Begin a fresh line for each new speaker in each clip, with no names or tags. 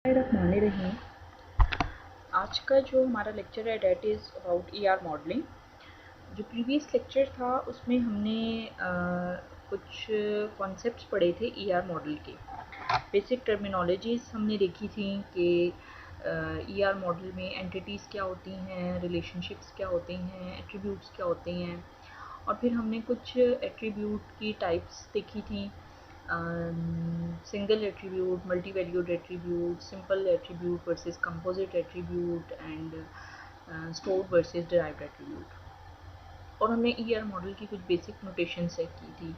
रहीम। आज का जो हमारा लेक्चर है that is about ER modelling. जो प्रीवियस लेक्चर था उसमें हमने कुछ कॉन्सेप्ट्स पढ़े थे ईआर मॉडल के। बेसिक टर्मिनोलॉजीज़ हमने देखी थी कि ईआर मॉडल में एंटिटीज़ क्या होती हैं, रिलेशनशिप्स क्या होते हैं, एट्रीब्यूट्स क्या होते हैं, और फिर हमने कुछ एट्रीब्यूट की टाइप्स देखी थी। Single attribute, multi-valued attribute, simple attribute versus composite attribute and stored versus derived attribute। और हमने ER मॉडल की कुछ बेसिक नोटेशन सेट की थी।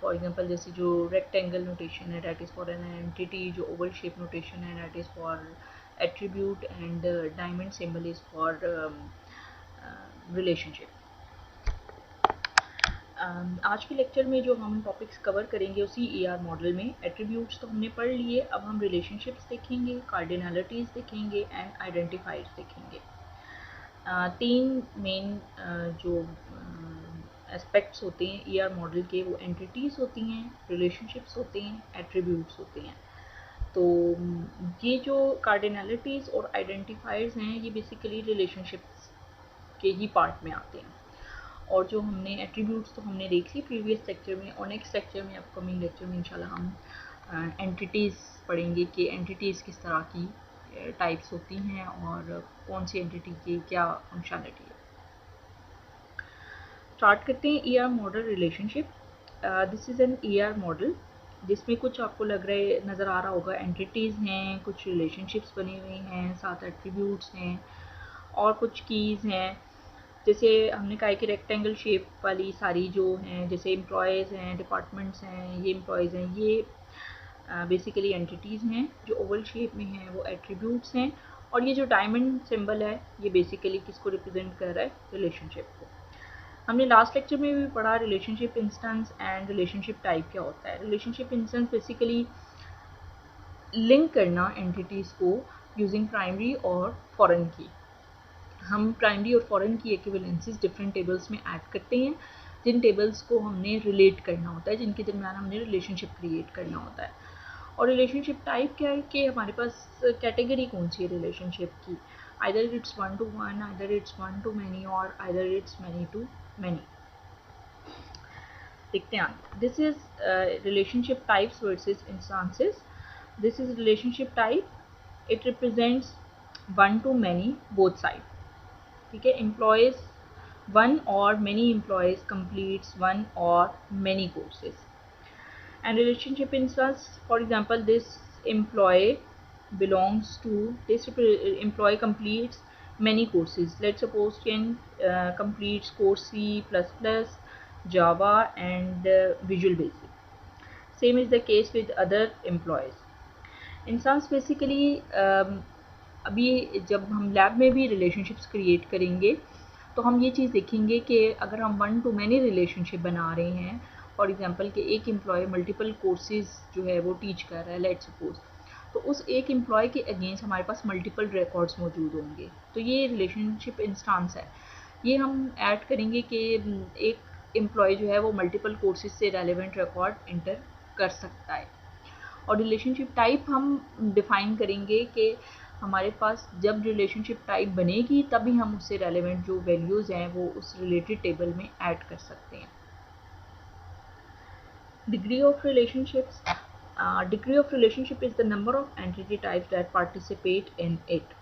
फॉर एग्जांपल जैसे जो रेक्टेंगल नोटेशन है that is for an entity, जो ओवल शेप नोटेशन है that is for attribute and diamond symbol is for relationship. आज के लेक्चर में जो हम टॉपिक्स कवर करेंगे उसी ईआर मॉडल में, एट्रीब्यूट्स तो हमने पढ़ लिए, अब हम रिलेशनशिप्स देखेंगे, कार्डिनलिटीज़ देखेंगे एंड आइडेंटिफायर्स देखेंगे। तीन मेन जो एस्पेक्ट्स होते हैं ईआर मॉडल के, वो एंटिटीज़ होती हैं, रिलेशनशिप्स होते हैं, एट्रीब्यूट्स होते हैं। तो ये जो कार्डिनलिटीज़ और आइडेंटिफायर्स हैं ये बेसिकली रिलेशनशिप्स के ही पार्ट में आते हैं। और जो हमने एट्रीब्यूट्स तो हमने देख ली प्रीवियस लेक्चर में, और नेक्स्ट लेक्चर में, अपकमिंग लेक्चर में इंशाल्लाह हम एंटिटीज़ पढ़ेंगे कि एंटिटीज़ किस तरह की टाइप्स होती हैं और कौन सी एंटिटी की क्या फंक्शनलिटी है। स्टार्ट करते हैं ER model relationship. This is an ER model जिसमें कुछ आपको लग रहा है, नज़र आ रहा होगा, एंटिटीज़ हैं, कुछ रिलेशनशिप्स बने हुए हैं, साथ एट्रीब्यूट्स हैं और कुछ कीज़ हैं। जैसे हमने कहा कि रेक्टेंगल शेप वाली सारी जो हैं, जैसे एम्प्लॉयज़ हैं, डिपार्टमेंट्स हैं, ये एम्प्लॉयज़ हैं, ये बेसिकली एंटिटीज़ हैं। जो ओवल शेप में हैं वो एट्रीब्यूट्स हैं, और ये जो डायमंड सिंबल है ये बेसिकली किसको रिप्रेजेंट कर रहा है, रिलेशनशिप को। हमने लास्ट लेक्चर में भी पढ़ा relationship instance and relationship type क्या होता है। रिलेशनशिप इंस्टेंस बेसिकली लिंक करना एंटिटीज़ को यूजिंग प्राइमरी और फॉरेन की। हम प्राइमरी और फॉरेन की इक्विवेलेंसीज डिफरेंट टेबल्स में ऐड करते हैं, जिन टेबल्स को हमने रिलेट करना होता है, जिनके दरम्यान हमने रिलेशनशिप क्रिएट करना होता है। और रिलेशनशिप टाइप क्या है कि हमारे पास कैटेगरी कौन सी है रिलेशनशिप की, either it's one to one, either it's one to many, or either it's many to many. देखते हैं this is relationship types versus instances. This is relationship type, it represents one to many both side. ठीक है, employees one or many employees completes one or many courses. And relationship instance, for example, this employee belongs to, this employee completes many courses. Let's suppose Ken completes course C++, Java and Visual Basic. Same is the case with other employees. Instance basically अभी जब हम lab में भी relationships create करेंगे तो हम ये चीज़ देखेंगे कि अगर हम वन टू मैनी रिलेशनशिप बना रहे हैं, फॉर एग्जांपल कि एक एम्प्लॉय मल्टीपल कोर्सेज जो है वो टीच कर रहा है, लेट्स सपोज, तो उस एक एम्प्लॉय के अगेंस्ट हमारे पास मल्टीपल रिकॉर्ड्स मौजूद होंगे, तो ये रिलेशनशिप इंस्टेंस है। ये हम ऐड करेंगे कि एक एम्प्लॉय जो है वो मल्टीपल कोर्सेज से रेलिवेंट रिकॉर्ड इंटर कर सकता है। और रिलेशनशिप टाइप हम डिफ़ाइन करेंगे कि हमारे पास जब रिलेशनशिप टाइप बनेगी तभी हम उससे रेलेवेंट जो वैल्यूज़ हैं वो उस रिलेटेड टेबल में ऐड कर सकते हैं। Degree of relationships, degree of relationship is the number of entity types that participate in it.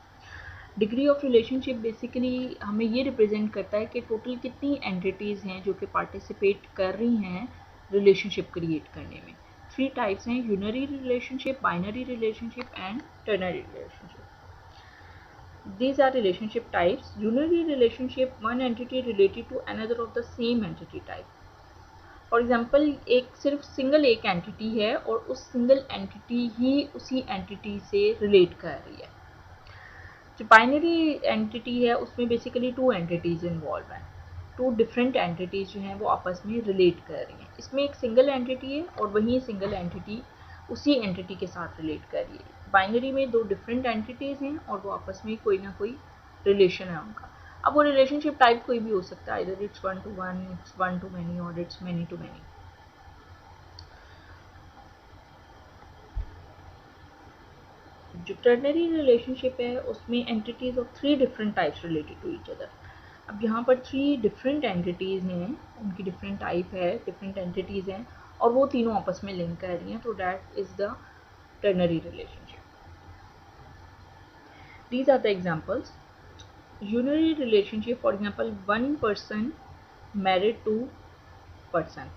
Degree of relationship basically हमें ये रिप्रेजेंट करता है कि टोटल कितनी एंटिटीज़ हैं जो कि पार्टिसिपेट कर रही हैं रिलेशनशिप क्रिएट करने में। थ्री टाइप्स हैं, unary relationship, binary relationship and ternary relationship. These are relationship types. Unary relationship, one entity related to another of the same entity type. For example एक सिर्फ सिंगल एक entity है और उस single entity ही उसी entity से relate कर रही है। जो बाइनरी एंटिटी है उसमें बेसिकली टू एंटिटीज़ इन्वॉल्व हैं, टू डिफरेंट एंटिटीज़ जो हैं वो आपस में रिलेट कर रही हैं। इसमें एक सिंगल एंटिटी है और वही सिंगल एंटिटी उसी एंटिटी के साथ रिलेट कर रही है। बाइनरी में दो डिफरेंट एंटिटीज़ हैं और वो आपस में कोई ना कोई रिलेशन है उनका। अब वो रिलेशनशिप टाइप कोई भी हो सकता है, इधर it's one to one, it's one to many और इट्स मैनी टू मैनी। जो टर्नरी रिलेशनशिप है उसमें entities of 3 different types related to each other. अब यहाँ पर 3 डिफरेंट एंटिटीज़ हैं, उनकी डिफरेंट टाइप है, डिफरेंट एंटिटीज़ हैं और वो तीनों आपस में लिंक कर रही हैं, तो that is the ternary relationship. These are the examples. Unary relationship, for example, one person married to person.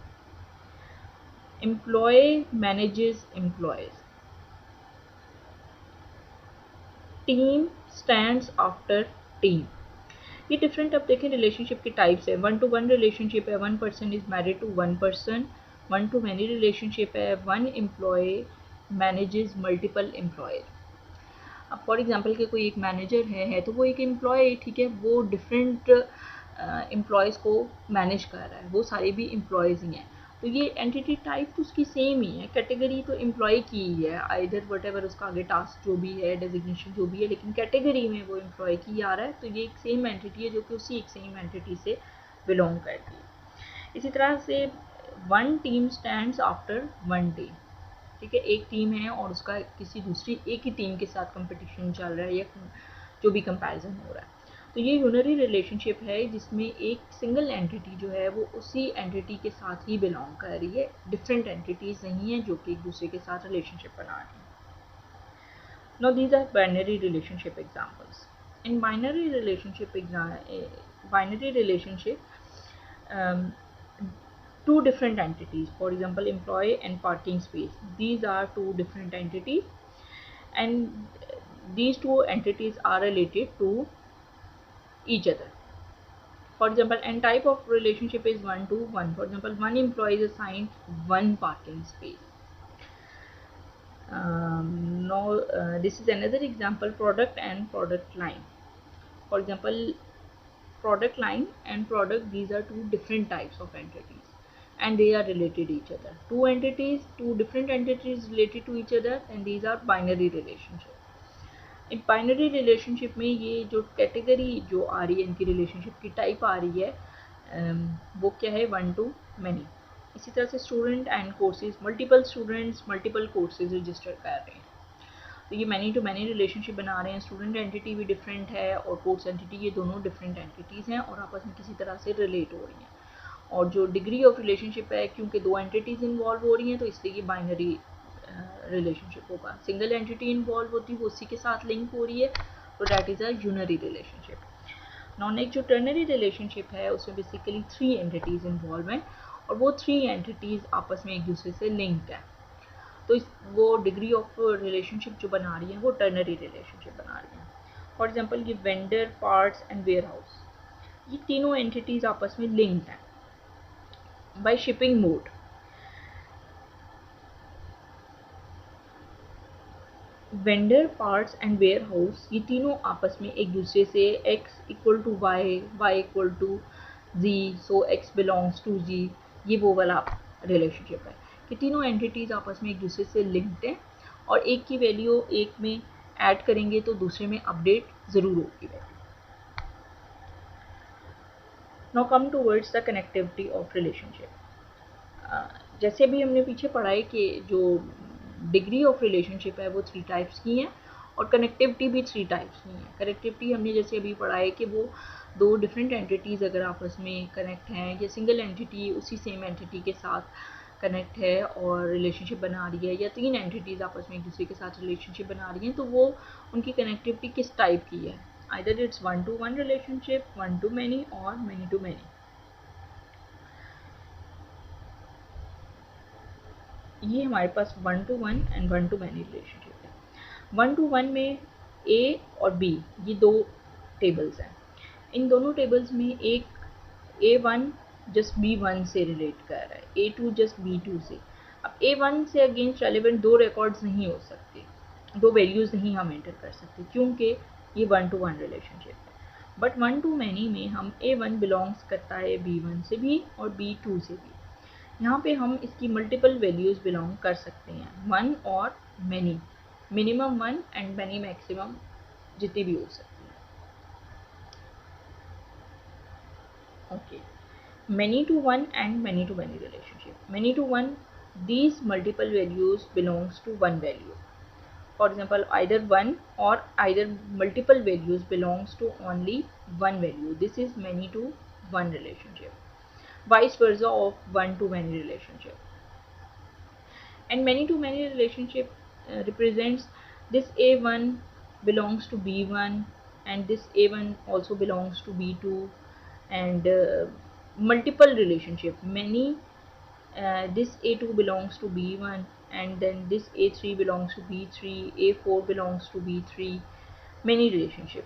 Employee manages employees. Team stands after team. ये डिफरेंट अब देखें रिलेशनशिप की टाइप्स है। 1 to 1 रिलेशनशिप है, 1 person is married to 1 person. 1 to many relationship है, 1 employee manages multiple employees. अब for example के कोई एक मैनेजर है तो वो एक एम्प्लॉय, ठीक है, वो डिफरेंट एम्प्लॉयज़ को मैनेज कर रहा है, वो सारे भी एम्प्लॉयज़ ही हैं, तो ये एंटिटी टाइप तो उसकी सेम ही है, कैटेगरी तो एम्प्लॉय की ही है, आइदर वटेवर उसका आगे टास्क जो भी है, डेजिग्नेशन जो भी है, लेकिन कैटेगरी में वो एम्प्लॉय की आ रहा है, तो ये एक सेम एंटिटी है जो कि उसी एक सेम एंटिटी से बिलोंग करती है। इसी तरह से 1 टीम स्टैंड्स आफ्टर 1 डे, ठीक है, एक टीम है और उसका किसी दूसरी एक ही टीम के साथ कंपटीशन चल रहा है या जो भी कंपैरिजन हो रहा है, तो ये यूनरी रिलेशनशिप है जिसमें एक सिंगल एंटिटी जो है वो उसी एंटिटी के साथ ही बिलोंग कर रही है, डिफरेंट एंटिटीज़ नहीं हैं जो कि एक दूसरे के साथ रिलेशनशिप बना रही हैं। Now these are binary relationship examples. In binary relationship two different entities, for example employee and parking space, these are two different entities and these two entities are related to each other. For example, and type of relationship is 1 to 1. For example, 1 employee is assigned 1 parking space. This is another example, product and product line. For example, product line and product, these are two different types of entities and they are related to each other. Two different entities related to each other and these are binary relationship. एक binary relationship में ये जो category जो आ रही है, इनकी relationship की type आ रही है, वो क्या है, 1 to many. इसी तरह से student and courses, multiple students multiple courses register कर रहे हैं, तो ये मैनी टू मैनी रिलेशनशिप बना रहे हैं। स्टूडेंट एंटिटी भी डिफरेंट है और कोर्स एंटिटी, ये दोनों डिफरेंट एंटिटीज़ हैं और आपस में किसी तरह से रिलेट हो रही हैं। और जो डिग्री ऑफ रिलेशनशिप है, क्योंकि 2 एंटिटीज़ इन्वॉल्व हो रही हैं तो इसलिए ये बाइनरी रिलेशनशिप होगा। सिंगल एंटिटी इन्वॉल्व होती है, वो उसी के साथ लिंक हो रही है, तो that is a unary relationship. नॉन एक जो टर्नरी रिलेशनशिप है उसमें बेसिकली 3 एंटिटीज़ इन्वॉल्व हैं और वो 3 एंटिटीज़ आपस में एक दूसरे से लिंक है, तो वो डिग्री ऑफ रिलेशनशिप जो बना रही है वो टर्नरी रिलेशनशिप बना रही है। फॉर एग्जांपल ये vendor, parts and warehouse, ये तीनों एंटिटीज़ आपस में लिंक्ड हैं by shipping mode. Vendor, parts and warehouse, ये तीनों आपस में एक दूसरे से x equal to Y, Y equal to G, so x belongs to G, ये वो वाला रिलेशनशिप है कि तीनों एंटिटीज़ आपस में एक दूसरे से लिंक्ड हैं और एक की वैल्यू एक में ऐड करेंगे तो दूसरे में अपडेट ज़रूर होगी value. Now come towards the connectivity of relationship. जैसे भी हमने पीछे पढ़ा है कि जो डिग्री ऑफ रिलेशनशिप है वो 3 टाइप्स की हैं और कनेक्टिविटी भी 3 टाइप्स की हैं। कनेक्टिविटी हमने जैसे अभी पढ़ा है कि वो 2 डिफरेंट एंटिटीज़ अगर आपस में कनेक्ट हैं या सिंगल एंटिटी उसी सेम एंटिटी के साथ कनेक्ट है और रिलेशनशिप बना रही है, या 3 एंटिटीज़ आपस में एक दूसरे के साथ रिलेशनशिप बना रही हैं, तो वो उनकी कनेक्टिविटी किस टाइप की है, either it's 1 to 1 relationship, 1 to many और many to many। ये हमारे पास 1 to 1 and 1 to many relationship है। 1 to 1 में A और B ये 2 टेबल्स हैं, इन दोनों टेबल्स में एक A1 जस्ट B1 से रिलेट कर रहा है, A2 जस्ट B2 से। अब A1 से अगेंस्ट रेलिवेंट 2 रिकॉर्ड्स नहीं हो सकते, 2 वैल्यूज़ नहीं हम एंटर कर सकते क्योंकि ये 1 to 1 रिलेशनशिप है। बट 1 to many में हम A1 बिलोंग्स करता है B1 से भी और B2 से भी, यहाँ पे हम इसकी मल्टीपल वैल्यूज़ बिलोंग कर सकते हैं, 1 और many, minimum 1 and many maximum जितनी भी हो सकती है। Okay, many to 1 and many to many relationship. Many to 1, these multiple values belongs to one value. For example, either one or either multiple values belongs to only one value. This is many to one relationship. Vice versa of one to many relationship. And many to many relationship represents this A1 belongs to B1 and this A1 also belongs to B2, and multiple relationship, many this A2 belongs to B1 and then this A3 belongs to B3, A4 belongs to B3, many relationship.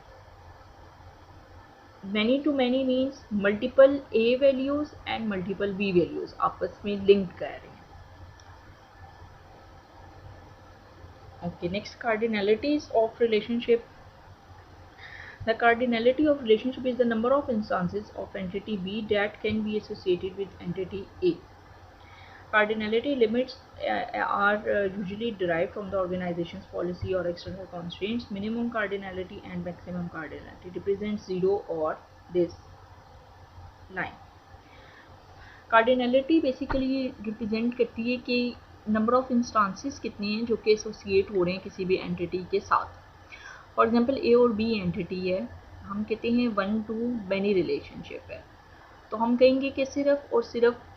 Many to many means multiple A values and multiple B values आपस में linked कर रहे हैं. Okay, next, cardinalities of relationship. The cardinality of relationship is the number of instances of entity B that can be associated with entity A. Cardinality limits are usually derived from the organization's policy or external constraints. Minimum cardinality and maximum cardinality represents 0 or this line. Cardinality basically represent करती है कि number of instances कितने हैं जो कि associate हो रहे हैं किसी भी entity के साथ. For example, A और B entity है, हम कहते हैं one to many relationship है, तो हम कहेंगे कि सिर्फ और सिर्फ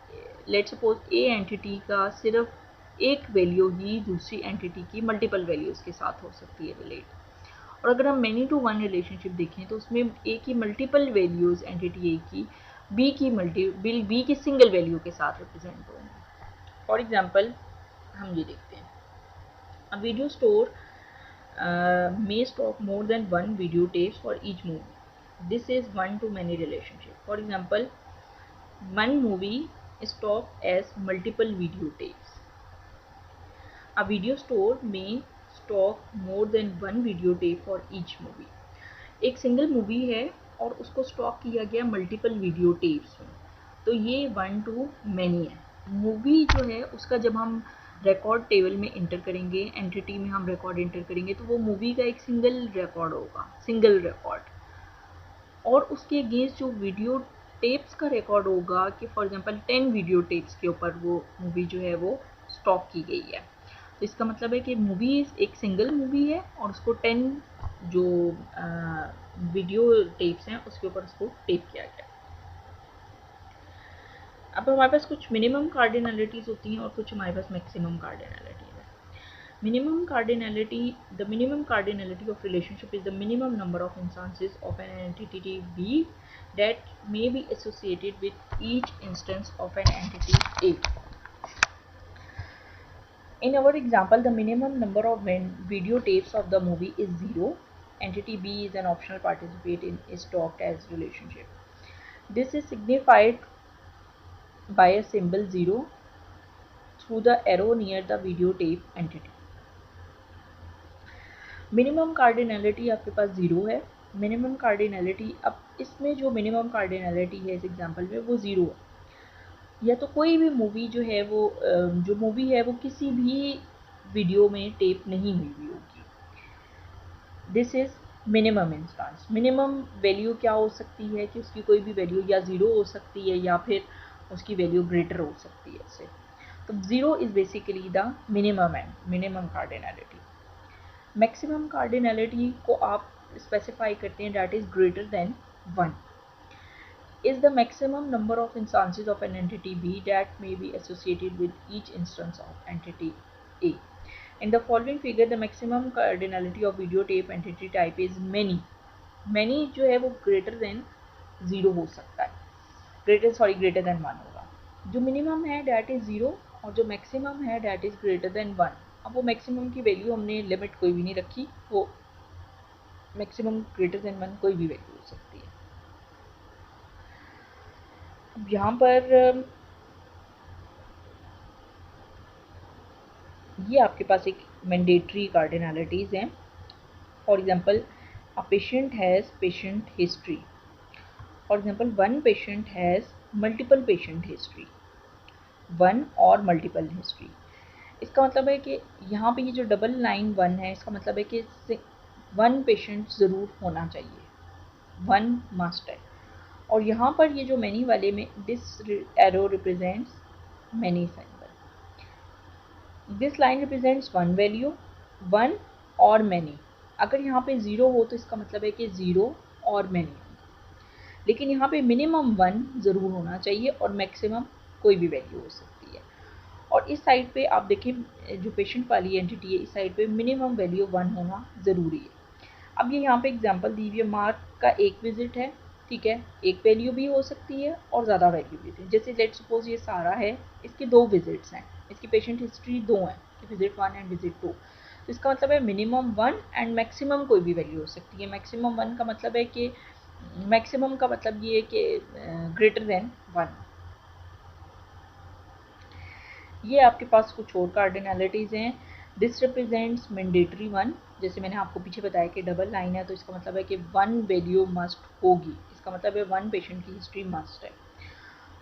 लेट सपोज ए एंटिटी का सिर्फ एक वैल्यू ही दूसरी एंटिटी की मल्टीपल वैल्यूज़ के साथ हो सकती है रिलेट. और अगर हम मैनी टू वन रिलेशनशिप देखें तो उसमें ए की मल्टीपल वैल्यूज़ एंटिटी ए की बी की सिंगल वैल्यू के साथ रिप्रेजेंट होंगे. फॉर एग्जांपल हम ये देखते हैं, a video store may stock more than one video tapes for each movie. This is one to many relationship. For example, one movie stock as multiple video tapes. A video store may stock more than one video tape for each movie. एक single movie है और उसको stock किया गया multiple video tapes में, तो ये one to many है. मूवी जो है उसका जब हम रिकॉर्ड टेबल में इंटर करेंगे, एंटिटी में हम रिकॉर्ड इंटर करेंगे, तो वो मूवी का एक सिंगल रिकॉर्ड होगा, सिंगल रिकॉर्ड. और उसके अगेंस्ट जो वीडियो टेप्स का रिकॉर्ड होगा कि फॉर एग्जांपल 10 वीडियो टेप्स के ऊपर वो मूवी जो है वो स्टॉक की गई है. तो इसका मतलब है कि मूवी एक सिंगल मूवी है और उसको 10 जो वीडियो टेप्स हैं उसके ऊपर उसको टेप किया गया. अब हमारे पास कुछ मिनिमम कार्डिनलिटीज़ होती हैं और कुछ हमारे पास मैक्सिमम कार्डिनलिटीज़ है. Minimum cardinality, the minimum cardinality of relationship is the minimum number of instances of an entity B that may be associated with each instance of an entity A. In our example, the minimum number of video tapes of the movie is 0. Entity B is an optional participant in is talked as relationship. This is signified by a symbol 0 through the arrow near the videotape entity. Minimum cardinality आपके पास 0 है. Minimum cardinality, अब इसमें जो minimum cardinality है इस example में वो 0 है. या तो कोई भी मूवी जो है वो जो मूवी है वो किसी भी वीडियो में टेप नहीं हुई होगी. This is minimum instance. Minimum value क्या हो सकती है कि उसकी कोई भी वैल्यू या 0 हो सकती है या फिर उसकी वैल्यू ग्रेटर हो सकती है इससे. तो 0 is basically the minimum cardinality. Maximum cardinality को आप स्पेसिफाई करते हैं that is greater than 1. is the maximum number of instances of an entity B that may be associated with each instance of entity A. In the following figure, the maximum cardinality of videotape entity type is many. Many जो है वो greater than 0 हो सकता है, greater than 1 होगा. जो minimum है that is 0 और जो maximum है that is greater than 1. अब वो maximum की वैल्यू हमने लिमिट कोई भी नहीं रखी, वो maximum greater than 1 कोई भी वैल्यू हो सकती है. अब यहाँ पर ये आपके पास एक मैंडेटरी कार्डिनलिटीज़ हैं. For example, a patient has patient history. For example, one patient has multiple patient history, one और मल्टीपल हिस्ट्री. इसका मतलब है कि यहाँ पे ये जो डबल लाइन वन है इसका मतलब है कि वन पेशेंट ज़रूर होना चाहिए, वन मस्ट है. और यहाँ पर ये जो मैनी वाले में this arrow represents many symbol. This line represents one value, one or many. अगर यहाँ पे 0 हो तो इसका मतलब है कि 0 और मैनी, लेकिन यहाँ पे मिनिमम 1 ज़रूर होना चाहिए और मैक्सिमम कोई भी वैल्यू हो सकती है। और इस साइड पे आप देखें जो पेशेंट वाली एंटिटी है, इस साइड पे मिनिमम वैल्यू 1 होना ज़रूरी है। अब ये यहाँ पे एग्जांपल दी हुई है, मार्क का एक विजिट है, ठीक है, एक वैल्यू भी हो सकती है और ज़्यादा वैल्यू भी है। जैसे लेट सपोज ये सारा है, इसके 2 विजिट्स हैं, इसकी पेशेंट हिस्ट्री 2 है, विजिट 1 एंड विजिट 2, तो इसका मतलब है मिनिमम 1 एंड मैक्सिमम कोई भी वैल्यू हो सकती है। मैक्सिमम 1 का मतलब है कि मैक्सिमम का मतलब ये है कि ग्रेटर देन 1। ये आपके पास कुछ और कार्डिनलिटीज़ हैं। दिस रिप्रेजेंट्स मैंडेटरी 1, जैसे मैंने आपको पीछे बताया कि डबल लाइन है तो इसका मतलब है कि 1 वैल्यू मस्ट होगी, इसका मतलब है 1 पेशेंट की हिस्ट्री मस्ट है।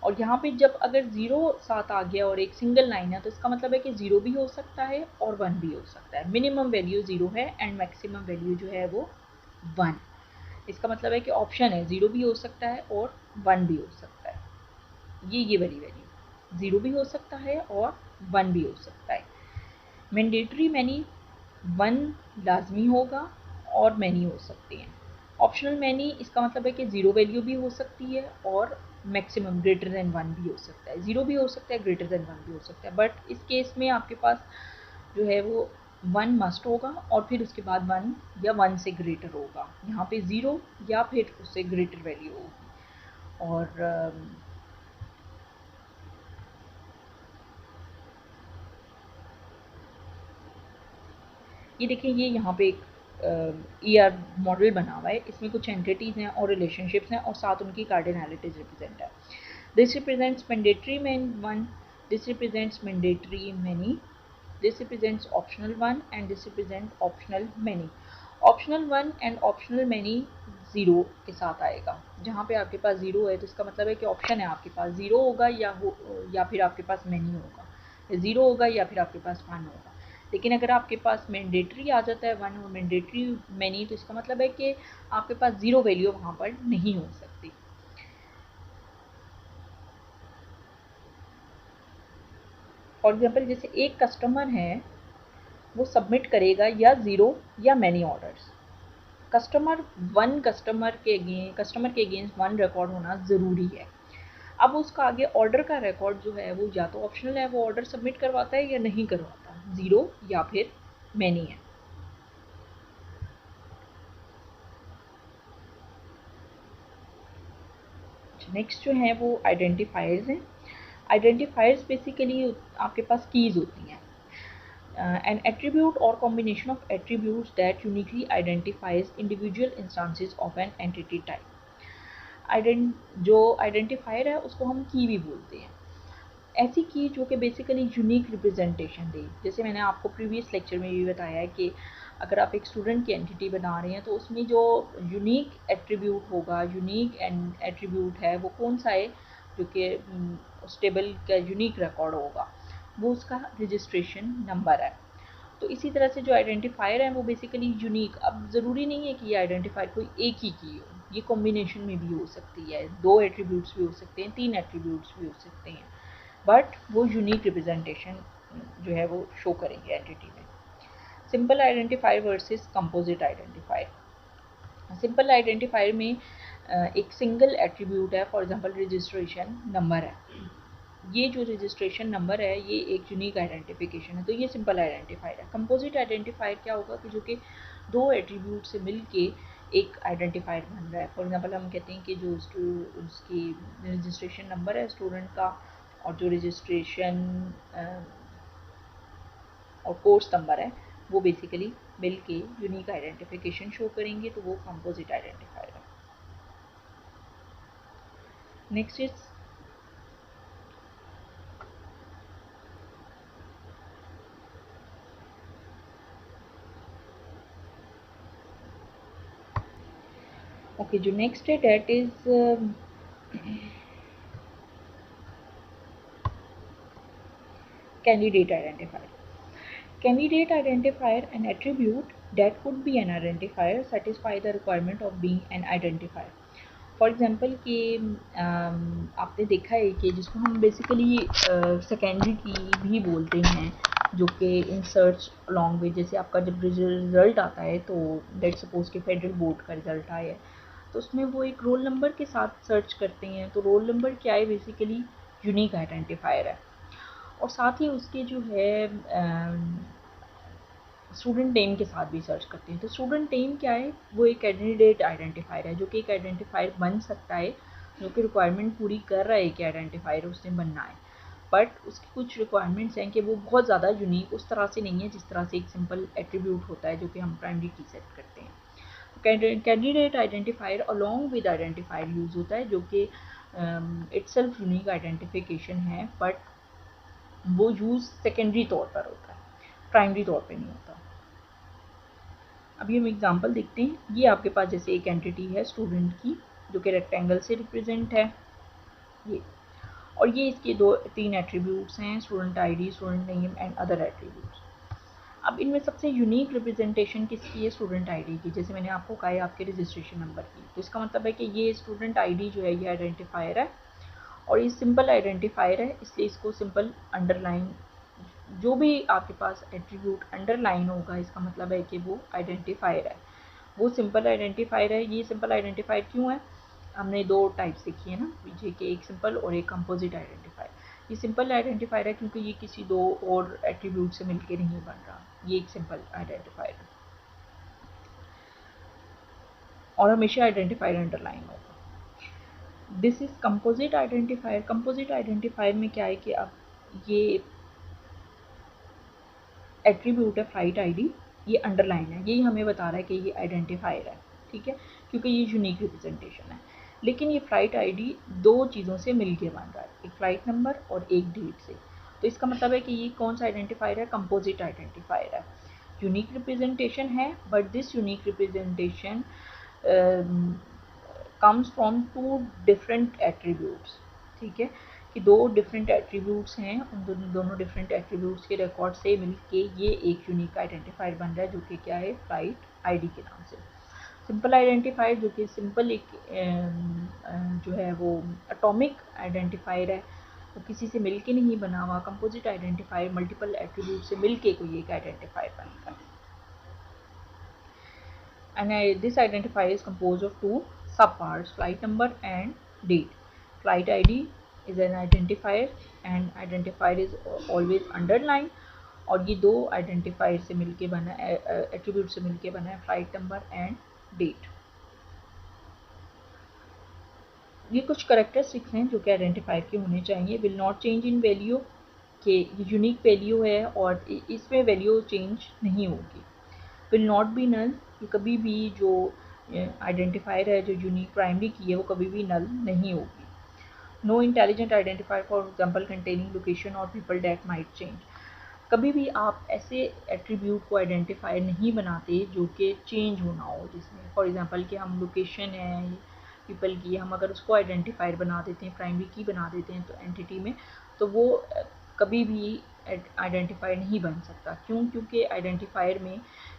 और यहाँ पे जब अगर 0 साथ आ गया और एक सिंगल लाइन है तो इसका मतलब है कि 0 भी हो सकता है और 1 भी हो सकता है। मिनिमम वैल्यू 0 है एंड मैक्सिमम वैल्यू जो है वो 1। इसका मतलब है कि ऑप्शन है 0 भी हो सकता है और 1 भी हो सकता है। ये वाली वैल्यू 0 भी हो सकता है और 1 भी हो सकता है। मैंडेटरी मैनी 1 लाजमी होगा और मैनी हो सकती हैं। ऑप्शनल मैनी इसका मतलब है कि 0 वैल्यू भी हो सकती है और मैक्सिमम ग्रेटर देन 1 भी हो सकता है। 0 भी हो सकता है, ग्रेटर देन 1 भी हो सकता है, बट इस केस में आपके पास जो है वो 1 मस्ट होगा और फिर उसके बाद 1 या 1 से ग्रेटर होगा। यहाँ पे 0 या फिर उससे ग्रेटर वैल्यू होगी। और ये देखिए, ये यहाँ पे एक ER मॉडल बना हुआ है, इसमें कुछ एंटिटीज़ हैं और रिलेशनशिप्स हैं और साथ उनकी कार्डिनलिटीज रिप्रेजेंट है। This represents mandatory man 1, this represents mandatory many, this represents optional 1 and this represent optional many. Optional 1 and optional many 0 के साथ आएगा। जहाँ पे आपके पास 0 है तो इसका मतलब है कि ऑप्शन है आपके पास 0 होगा या फिर आपके पास मैनी होगा, 0 होगा या फिर आपके पास 1 होगा। लेकिन अगर आपके पास मैंडेटरी आ जाता है 1 और मैंडेटरी मैनी, तो इसका मतलब है कि आपके पास 0 वैल्यू वहाँ पर नहीं हो सकती। फॉर एग्जाम्पल जैसे एक कस्टमर है, वो सबमिट करेगा या 0 या मैनी ऑर्डर्स। कस्टमर के अगेंस्ट 1 रिकॉर्ड होना ज़रूरी है। अब उसका आगे ऑर्डर का रिकॉर्ड जो है वो या तो ऑप्शनल है, वो ऑर्डर सबमिट करवाता है या नहीं करवाता, 0 या फिर मैनी है। नेक्स्ट जो है वो आइडेंटिफायर्स हैं। आइडेंटिफायर्स बेसिकली आपके पास कीज़ होती हैं। An attribute or combination of attributes that uniquely identifies individual instances of an entity type. जो आइडेंटिफायर है उसको हम की भी बोलते हैं। ऐसी की जो कि बेसिकली यूनिक रिप्रेजेंटेशन दे। जैसे मैंने आपको प्रीवियस लेक्चर में भी बताया है कि अगर आप एक स्टूडेंट की एंटिटी बना रहे हैं तो उसमें जो यूनिक एट्रीब्यूट होगा, यूनिक एट्रीब्यूट है वो कौन सा है, जो कि उस टेबल का यूनिक रिकॉर्ड होगा, वो उसका रजिस्ट्रेशन नंबर है। तो इसी तरह से जो आइडेंटिफायर है वो बेसिकली यूनिक, अब ज़रूरी नहीं है कि ये आइडेंटिफायर कोई एक ही की हो, ये कॉम्बिनेशन में भी हो सकती है, 2 एट्रीब्यूट्स भी हो सकते हैं, 3 एट्रीब्यूट्स भी हो सकते हैं, बट वो यूनिक रिप्रेजेंटेशन जो है वो शो करेंगे एंटिटी में। Simple identifier versus composite identifier. Simple identifier में एक सिंगल एट्रीब्यूट है, फॉर एग्जांपल रजिस्ट्रेशन नंबर है, ये जो रजिस्ट्रेशन नंबर है ये एक यूनिक आइडेंटिफिकेशन है, तो ये सिंपल आइडेंटिफायर है। कंपोजिट आइडेंटिफायर क्या होगा कि जो कि 2 एट्रीब्यूट से मिल के एक आइडेंटिफायर बन रहा है। फॉर एग्जांपल हम कहते हैं कि जो उसकी रजिस्ट्रेशन नंबर है स्टूडेंट का और जो रजिस्ट्रेशन और कोर्स नंबर है वो बेसिकली मिल के यूनिक आइडेंटिफिकेशन शो करेंगे, तो वो कंपोजिट आइडेंटिफायर है। नेक्स्ट इज ओके, जो नेक्स्ट है that is candidate identifier. Candidate identifier, an attribute that could be an identifier, satisfy the requirement of being an identifier. For example कि आपने देखा है कि जिसको हम बेसिकली सेकेंडरी की भी बोलते हैं, जो कि इन सर्च अलॉन्ग विद, जैसे आपका जब रिज़ल्ट आता है तो लेट सपोज कि फेडरल बोर्ड का रिज़ल्ट आया है तो उसमें वो एक रोल नंबर के साथ सर्च करते हैं। तो रोल नंबर क्या है, बेसिकली यूनिक आइडेंटिफायर है। और साथ ही उसके जो है स्टूडेंट नेम के साथ भी सर्च करते हैं। तो स्टूडेंट नेम क्या है, वो एक कैंडिडेट आइडेंटिफायर है जो कि एक आइडेंटिफायर बन सकता है, जो कि रिक्वायरमेंट पूरी कर रहा है कि आइडेंटिफायर उसने बनना है। बट उसकी कुछ रिक्वायरमेंट्स हैं कि वो बहुत ज़्यादा यूनिक उस तरह से नहीं है जिस तरह से एक सिंपल एट्रीब्यूट होता है जो कि हम प्राइमरी की सेट करते हैं। Candidate identifier along with identifier use होता है, जो कि इटसेल्फ यूनिक आइडेंटिफिकेशन है, बट वो यूज़ सेकेंडरी तौर पर होता है, प्राइमरी तौर पर नहीं होता। अभी हम एग्जांपल देखते हैं। ये आपके पास जैसे एक एंटिटी है स्टूडेंट की, जो कि रेक्टेंगल से रिप्रेजेंट है ये, और ये इसके तीन एट्रीब्यूट्स हैं, student ID, student name and other attributes. अब इनमें सबसे यूनिक रिप्रेजेंटेशन किसकी है, स्टूडेंट आईडी की। जैसे मैंने आपको कहा है आपके रजिस्ट्रेशन नंबर की, तो इसका मतलब है कि ये स्टूडेंट आईडी जो है ये आइडेंटिफायर है, और ये सिंपल आइडेंटिफायर है, इसलिए इसको सिंपल अंडरलाइन, जो भी आपके पास एट्रीब्यूट अंडरलाइन होगा इसका मतलब है कि वो आइडेंटिफायर है, वो सिंपल आइडेंटिफायर है। ये सिंपल आइडेंटिफायर क्यों है, हमने दो टाइप्स देखी है ना पीछे के, एक सिंपल और एक कंपोजिट आइडेंटिफायर। ये सिंपल आइडेंटिफायर है क्योंकि ये किसी दो और एट्रीब्यूट से मिलकर नहीं बन रहा, ये एक सिंपल आइडेंटिफायर है और हमेशा आइडेंटिफायर अंडरलाइन होगा। This is composite identifier. Composite identifier में क्या है कि अब ये एट्रीब्यूट है फ्लाइट आईडी, ये अंडरलाइन है, यही हमें बता रहा है कि ये आइडेंटिफायर है, ठीक है, क्योंकि ये यूनिक रिप्रेजेंटेशन है। लेकिन ये फ्लाइट आईडी दो चीज़ों से मिलके बन रहा है, एक फ्लाइट नंबर और एक डेट से। तो इसका मतलब है कि ये कौन सा आइडेंटिफायर है, कंपोजिट आइडेंटिफायर है। यूनिक रिप्रेजेंटेशन है, but this unique representation comes from two different attributes, ठीक है, कि दो डिफरेंट एट्रीब्यूट्स हैं, उन दोनों डिफरेंट एट्रीब्यूट्स के रिकॉर्ड से मिलके ये एक यूनिक आइडेंटिफायर बन रहा है, जो कि क्या है, फ्लाइट आईडी के नाम से। सिंपल आइडेंटिफायर जो कि सिंपल एक जो है वो एटॉमिक आइडेंटिफायर है, वो किसी से मिलके नहीं बना हुआ। कंपोजिट आइडेंटिफायर मल्टीपल एट्रीब्यूट से मिलके कोई एक आइडेंटिफायर बनता है। And this identifier is composed of two subparts, flight number and date. Flight ID is an identifier and identifier is always underlined, और ये दो आइडेंटिफायर से मिलके बना है, एट्रीब्यूट से मिलके बना है, फ्लाइट नंबर एंड डेट। ये कुछ करेक्टरिस्टिक्स हैं जो कि आइडेंटिफायर के होने चाहिए। Will not change in value, कि ये यूनिक वैल्यू है और इसमें वैल्यू चेंज नहीं होगी। विल नॉट बी नल, ये कभी भी जो आइडेंटिफायर है जो यूनिक प्राइमरी की है वो कभी भी नल नहीं होगी। No intelligent identifier for example containing location और पीपल डेट माइट चेंज, कभी भी आप ऐसे एट्रीब्यूट को आइडेंटिफायर नहीं बनाते जो कि चेंज होना हो, जिसमें फॉर एग्जांपल कि हम लोकेशन है पीपल की, हम अगर उसको आइडेंटिफायर बना देते हैं, प्राइमरी की बना देते हैं तो एंटिटी में, तो वो कभी भी आइडेंटिफायर नहीं बन सकता। क्यों, क्योंकि आइडेंटिफायर में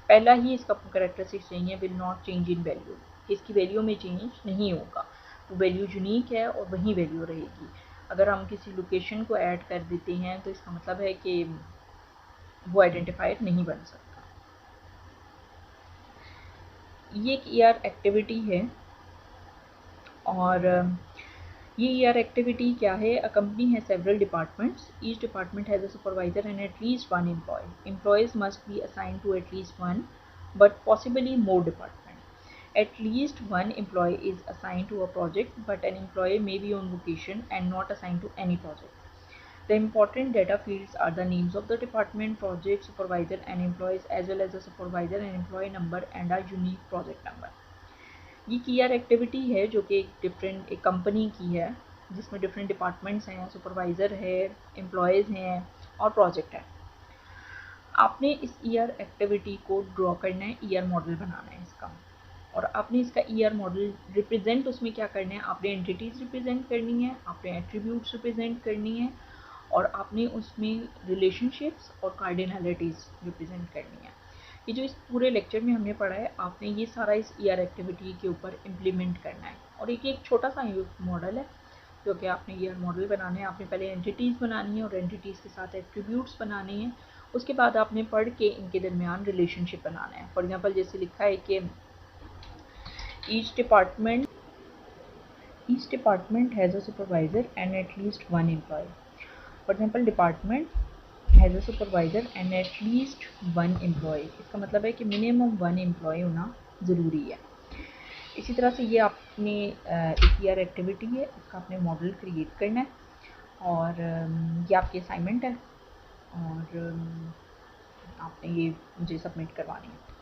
पहला ही इसका करेक्टरिस्टिक्स नहीं है, will not change in value, इसकी वैल्यू में चेंज नहीं होगा, वो वैल्यू यूनिक है और वही वैल्यू रहेगी। अगर हम किसी लोकेशन को ऐड कर देते हैं तो इसका मतलब है कि वो आइडेंटिफायर नहीं बन सकता। ये एक ईआर एक्टिविटी है, और ये ईआर एक्टिविटी क्या है, अ कंपनी है several departments, each department has a supervisor and at least one employee, employees must be assigned to at least one but possibly more department. At least one employee is assigned to a project, but an employee may be on vacation and not assigned to any project. The important data fields are the names of the department, project, supervisor and employees, as well as the supervisor and employee number and a unique project number. ये ER activity है जो कि एक company की है, जिसमें different departments हैं, supervisor है, एम्प्लॉयज़ हैं और प्रोजेक्ट है। आपने इस ईआर एक्टिविटी को ड्रॉ करना है, ईआर मॉडल बनाना है इसका, और आपने इसका ईआर मॉडल रिप्रेजेंट उसमें क्या करना है, आपने एंटिटीज़ रिप्रेजेंट करनी है, आपने एट्रीब्यूट्स रिप्रेजेंट करनी है, और आपने उसमें रिलेशनशिप्स और कार्डिनलिटीज़ रिप्रेजेंट करनी है। ये जो इस पूरे लेक्चर में हमने पढ़ा है, आपने ये सारा इस ईआर एक्टिविटी के ऊपर इम्प्लीमेंट करना है। और एक छोटा सा मॉडल है जो कि आपने ईआर मॉडल बनाना है। आपने पहले एंटिटीज़ बनानी है और एंटिटीज़ के साथ एट्रीब्यूट्स बनाने हैं, उसके बाद आपने पढ़ के इनके दरमियान रिलेशनशिप बनाना है। फॉर एग्जांपल जैसे लिखा है कि each department has a supervisor and at least one employee. For example department has a supervisor and at least one employee, इसका मतलब है कि मिनिमम वन एम्प्लॉय होना ज़रूरी है। इसी तरह से ये आपने एक ईयर एक्टिविटी है, इसका आपने मॉडल क्रिएट करना है और ये आपकी असाइनमेंट है और आपने ये मुझे सबमिट करवानी है।